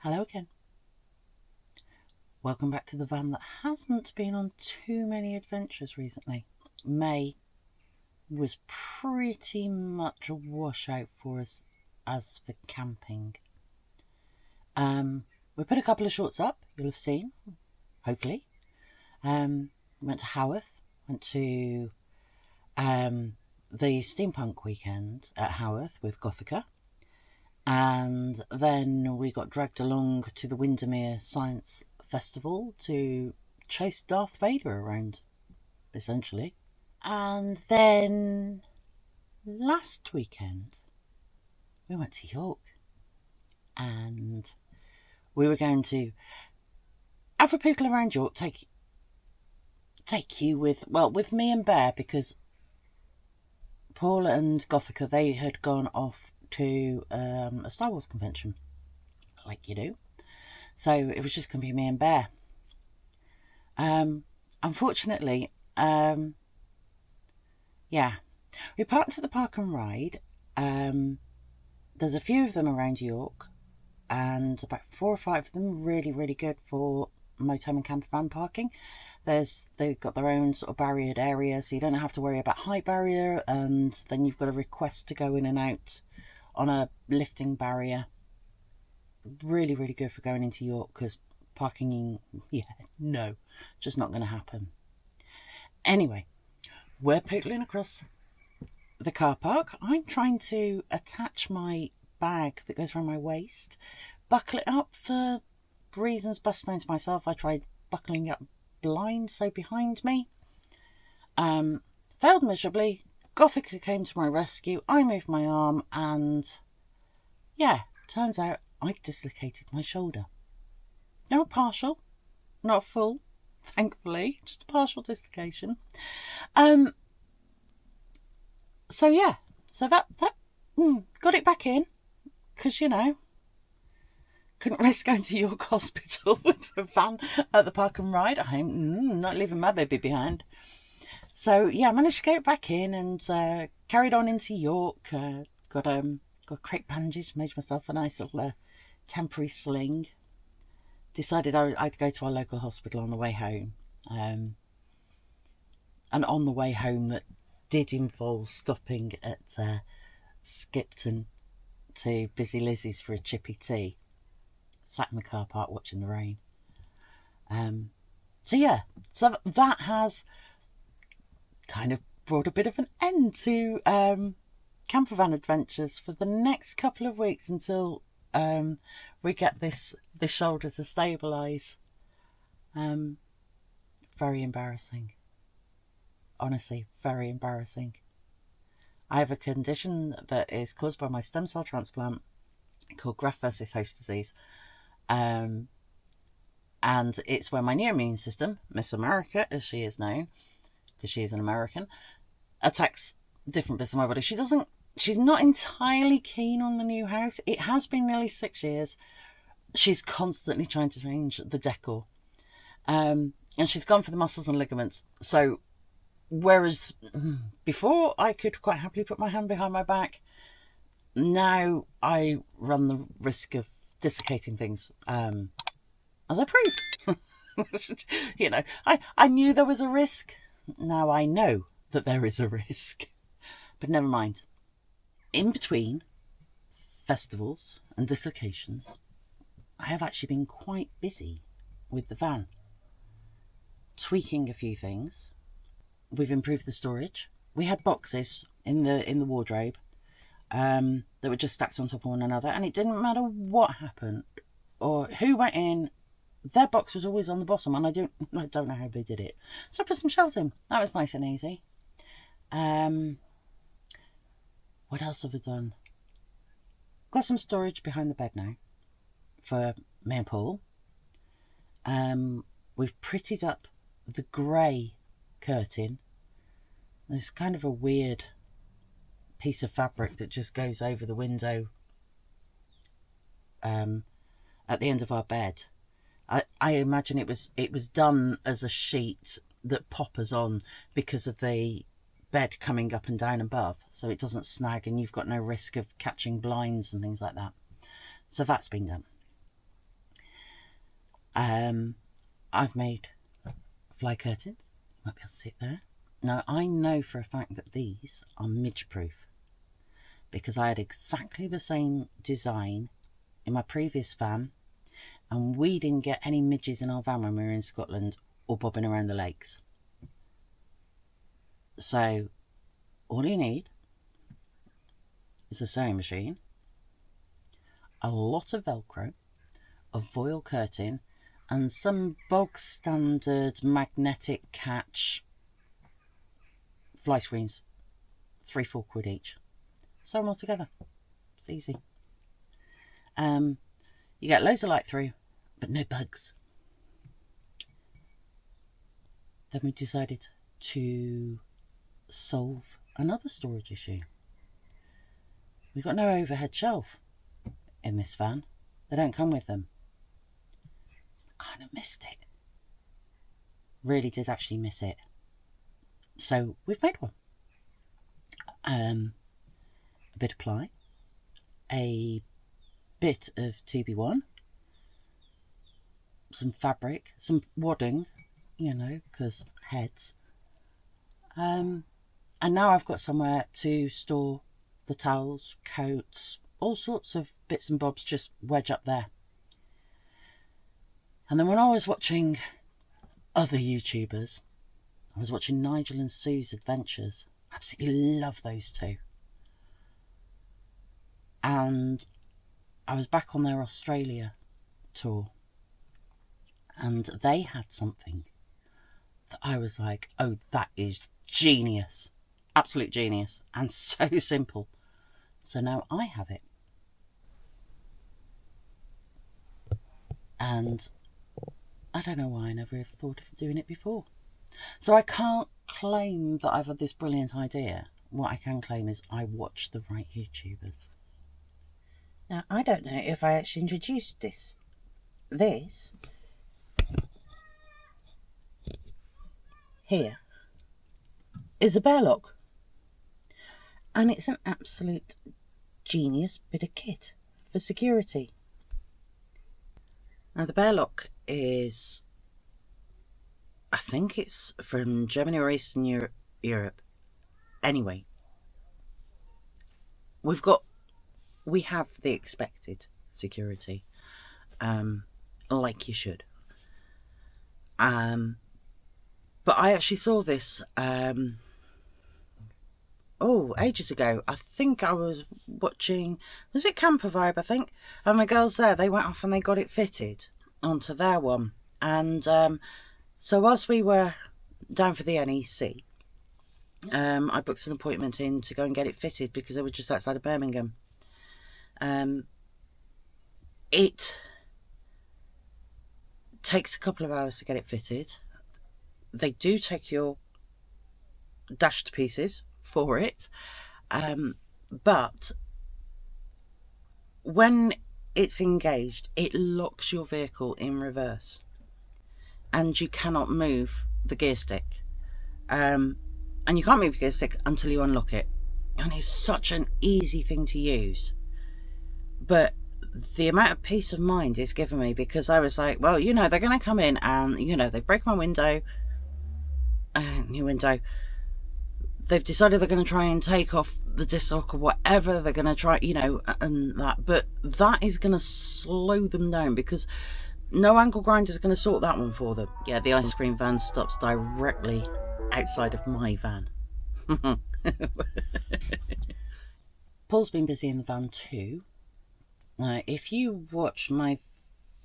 Hello again. Welcome back to the van that hasn't been on too many adventures recently. May was pretty much a washout for us as for camping. We put a couple of shorts up, you'll have seen, hopefully. Went to Haworth, went to the steampunk weekend at Haworth with Gothica. And then we got dragged along to the Windermere Science Festival to chase Darth Vader around, essentially. And then last weekend we went to York and we were going to have a poodle around York, take you with me and Bear, because Paul and Gothica, they had gone off to a Star Wars convention, like you do. So it was just going to be me and Bear. Unfortunately, we parked at the Park and Ride. There's a few of them around York, and about 4 or 5 of them really, really good for motorhome and campervan parking. They've got their own sort of barriered area, so you don't have to worry about height barrier, and then you've got a request to go in and out on a lifting barrier. Really, really good for going into York, because parking just not going to happen. Anyway, we're pootling across the car park. I'm trying to attach my bag that goes around my waist, buckle it up for reasons best known to myself. I tried buckling up blind, so behind me. Failed miserably. Gothica came to my rescue. I moved my arm, and turns out I dislocated my shoulder. Not partial, not full, thankfully, just a partial dislocation. So that got it back in, because couldn't risk going to York Hospital with a van at the Park and Ride. I'm not leaving my baby behind. So I managed to get it back in and carried on into York. Got a crepe bandage, made myself a nice little temporary sling. Decided I'd go to our local hospital on the way home. And on the way home, that did involve stopping at Skipton to Busy Lizzie's for a chippy tea. Sat in the car park watching the rain. So that has kind of brought a bit of an end to campervan adventures for the next couple of weeks, until we get this shoulder to stabilise. Very embarrassing. Honestly, very embarrassing. I have a condition that is caused by my stem cell transplant called graft versus host disease. And it's where my new immune system, Miss America as she is known, because she is an American, attacks different bits of my body. She's not entirely keen on the new house. It has been nearly 6 years. She's constantly trying to change the decor. And she's gone for the muscles and ligaments. So whereas before I could quite happily put my hand behind my back, now I run the risk of dislocating things, as I proved. I knew there was a risk. Now I know that there is a risk. But never mind. In between festivals and dislocations, I have actually been quite busy with the van, tweaking a few things. We've improved the storage. We had boxes in the wardrobe that were just stacked on top of one another, and it didn't matter what happened or who went in, their box was always on the bottom, and I don't know how they did it. So I put some shelves in. That was nice and easy. What else have I done? Got some storage behind the bed now for me and Paul. We've prettied up the grey curtain. There's kind of a weird piece of fabric that just goes over the window at the end of our bed. I imagine it was done as a sheet that poppers on because of the bed coming up and down above, so it doesn't snag and you've got no risk of catching blinds and things like that. So that's been done. I've made fly curtains. You might be able to sit there. Now, I know for a fact that these are midge-proof because I had exactly the same design in my previous van, and we didn't get any midges in our van when we were in Scotland or bobbing around the lakes. So all you need is a sewing machine, a lot of Velcro, a voile curtain, and some bog standard magnetic catch fly screens. 3-4 quid each. Sew them all together. It's easy. You get loads of light through, but no bugs. Then we decided to solve another storage issue. We've got no overhead shelf in this van. They don't come with them. Kind of missed it. Really did actually miss it. So we've made one. A bit of ply, a bit of TB1, some fabric, some wadding, you know, because heads. And now I've got somewhere to store the towels, coats, all sorts of bits and bobs just wedge up there. And then when I was watching other YouTubers, I was watching Nigel and Sue's adventures. Absolutely love those two. And I was back on their Australia tour, and they had something that I was like, oh, that is genius. Absolute genius. And so simple. So now I have it. And I don't know why I never thought of doing it before. So I can't claim that I've had this brilliant idea. What I can claim is I watch the right YouTubers. Now, I don't know if I actually introduced this. This here is a bear lock. And it's an absolute genius bit of kit for security. Now, the bear lock is, I think it's from Germany or Eastern Europe. Anyway, we have the expected security, like you should. But I actually saw this, ages ago. I think I was watching, was it Campervan, I think? And my girls there, they went off and they got it fitted onto their one. And so whilst we were down for the NEC, I booked an appointment in to go and get it fitted because they were just outside of Birmingham. It takes a couple of hours to get it fitted. They do take your dash to pieces for it, but when it's engaged, it locks your vehicle in reverse and you cannot move the gear stick, and you can't move the gear stick until you unlock it. And it's such an easy thing to use, but the amount of peace of mind it's given me, because I was like, well, you know, they're going to come in and, you know, they break my window, new window, they've decided they're going to try and take off the disc lock or whatever they're going to try, you know, and that, but that is going to slow them down because no angle grinder is going to sort that one for them. Yeah, the ice cream van stops directly outside of my van. Paul's been busy in the van too. If you watch my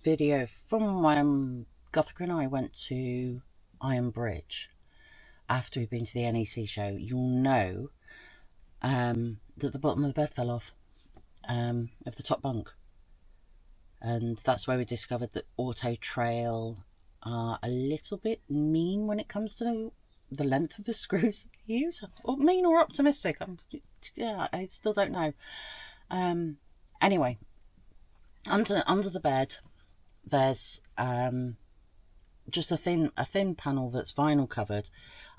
video from when Gothic and I went to Iron Bridge after we'd been to the NEC show, you'll know that the bottom of the bed fell off of the top bunk, and that's where we discovered that Auto Trail are a little bit mean when it comes to the length of the screws they use, or mean or optimistic. I still don't know. Anyway, under the bed there's just a thin panel that's vinyl covered,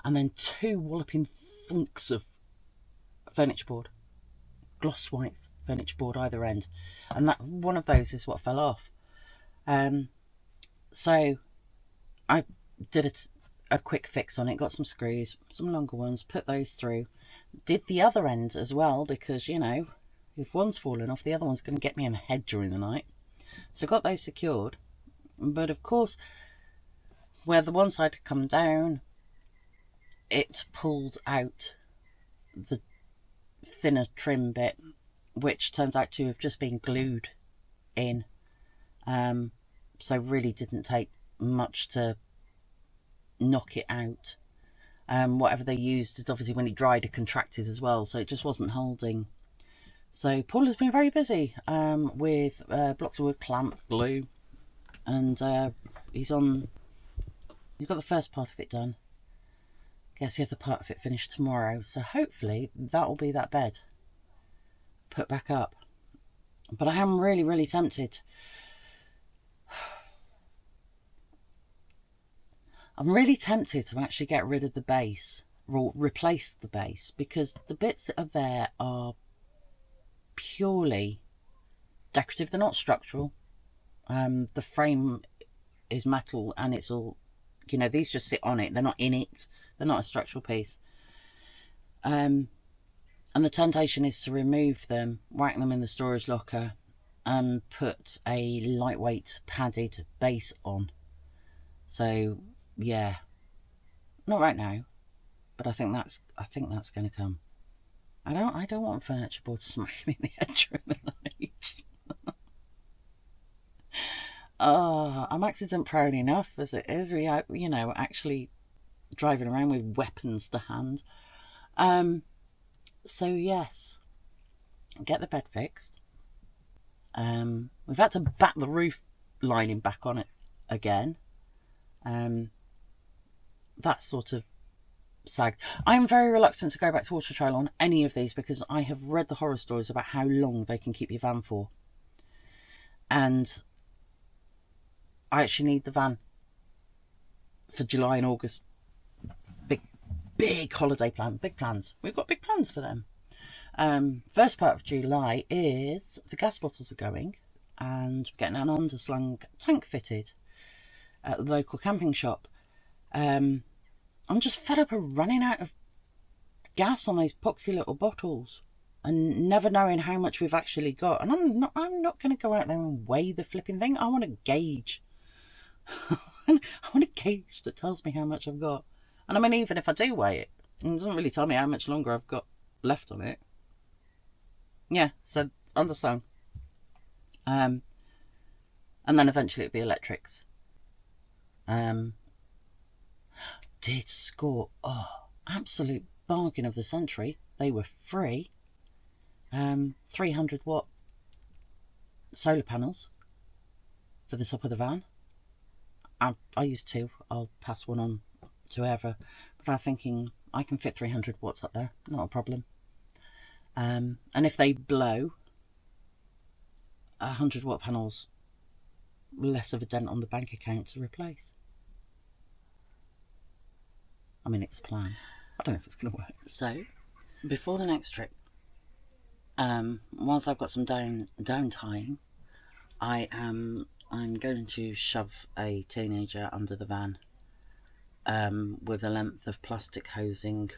and then two walloping thunks of furniture board, gloss white furniture board either end, and that one of those is what fell off. So I did a quick fix on it, got some screws, some longer ones, put those through. Did the other end as well, because, you know, if one's fallen off, the other one's going to get me in the head during the night. So got those secured. But of course, where the one side had come down, it pulled out the thinner trim bit, which turns out to have just been glued in. So really didn't take much to knock it out. Whatever they used, it obviously when it dried it contracted as well, so it just wasn't holding. So Paul has been very busy with blocks of wood, clamp, glue, and he's got the first part of it done. Guess the other part of it finished tomorrow, so hopefully that will be that bed put back up. But I am really, really tempted. I'm really tempted to actually get rid of the base, or replace the base, because the bits that are there are purely decorative. They're not structural. The frame is metal and it's all, you know, these just sit on it. They're not in it. They're not a structural piece. And the temptation is to remove them, whack them in the storage locker, and put a lightweight padded base on. So yeah, not right now, but I think that's going to come. I don't want furniture board smacking me in the head during the night. Oh, I'm accident prone enough as it is. You know, actually driving around with weapons to hand. So yes, get the bed fixed. We've had to back the roof lining back on it again. That's sort of sagged. I am very reluctant to go back to Water Trail on any of these because I have read the horror stories about how long they can keep your van for. And I actually need the van for July and August. Big holiday plan, big plans. We've got big plans for them. First part of July is the gas bottles are going and we're getting an underslung tank fitted at the local camping shop. I'm just fed up of running out of gas on those poxy little bottles and never knowing how much we've actually got. And I'm not going to go out there and weigh the flipping thing. I want a gauge. I want a gauge that tells me how much I've got. And I mean, even if I do weigh it, it doesn't really tell me how much longer I've got left on it. Yeah, so underslung. And then eventually it'll be electrics. Did score, absolute bargain of the century. They were free. 300 watt solar panels for the top of the van. I used two. I'll pass one on to whoever, but I'm thinking I can fit 300 watts up there, not a problem. And if they blow, 100 watt panels, less of a dent on the bank account to replace. I mean, it's a plan. I don't know if it's going to work. So, before the next trip, once I've got some down tying, I'm going to shove a teenager under the van with a length of plastic hosing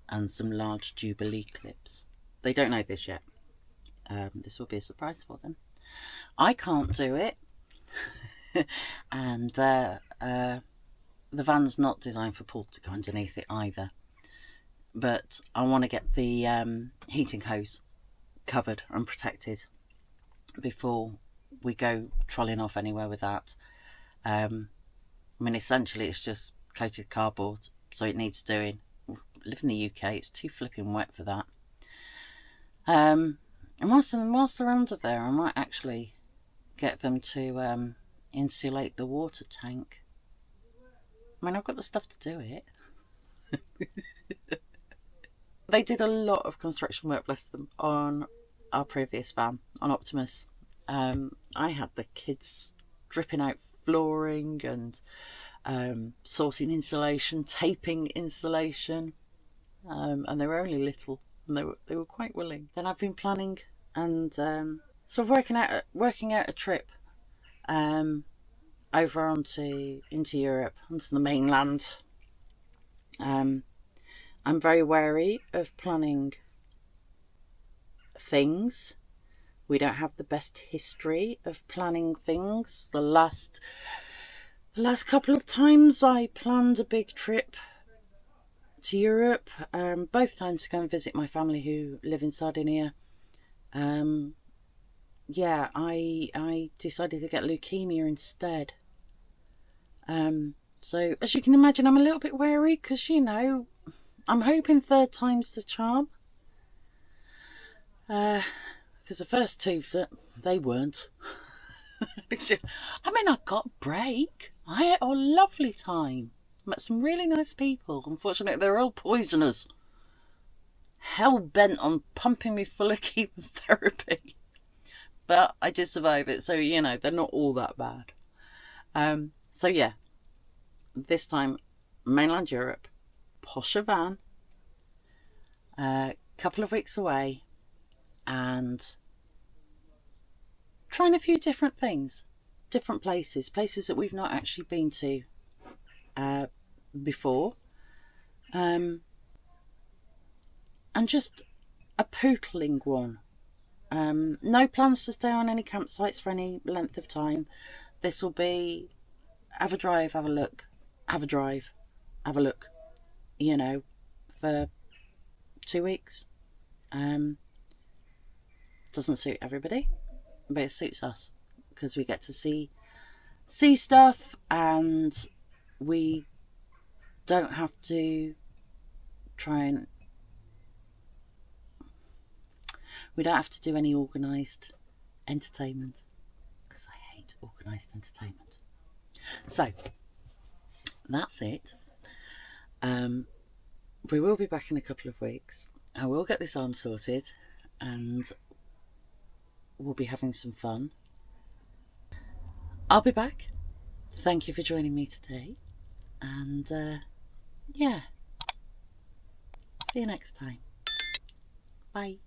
and some large Jubilee clips. They don't know this yet. This will be a surprise for them. I can't do it. And the van's not designed for Paul to go underneath it either. But I want to get the heating hose covered and protected before we go trolling off anywhere with that. I mean, essentially it's just coated cardboard, so it needs doing. I live in the UK, it's too flipping wet for that. And whilst they're under there, I might actually get them to insulate the water tank. I mean, I've got the stuff to do it. They did a lot of construction work, bless them, on our previous van, on Optimus. I had the kids stripping out flooring and sorting insulation, taping insulation, and they were only little, and they were quite willing. Then I've been planning and sort of working out a trip over into Europe, onto the mainland. I'm very wary of planning things. We don't have the best history of planning things. The last couple of times I planned a big trip to Europe, both times to go and visit my family who live in Sardinia. Yeah, I decided to get leukemia instead. So as you can imagine, I'm a little bit wary because, you know, I'm hoping third time's the charm. Because the first two, they weren't. I mean, I got a break. I had a lovely time. Met some really nice people. Unfortunately, they're all poisoners. Hell bent on pumping me full of chemotherapy. But I did survive it, so, you know, they're not all that bad. So yeah, this time, mainland Europe, posher van, couple of weeks away, and trying a few different things, different places that we've not actually been to before, and just a pootling one. No plans to stay on any campsites for any length of time. This will be have a drive, have a look, have a drive, have a look, you know, for 2 weeks. Doesn't suit everybody, but it suits us because we get to see stuff, and we don't have to we don't have to do any organised entertainment, because I hate organised entertainment. So that's it. We will be back in a couple of weeks. I will get this arm sorted and we'll be having some fun. I'll be back. Thank you for joining me today, and yeah, see you next time. Bye.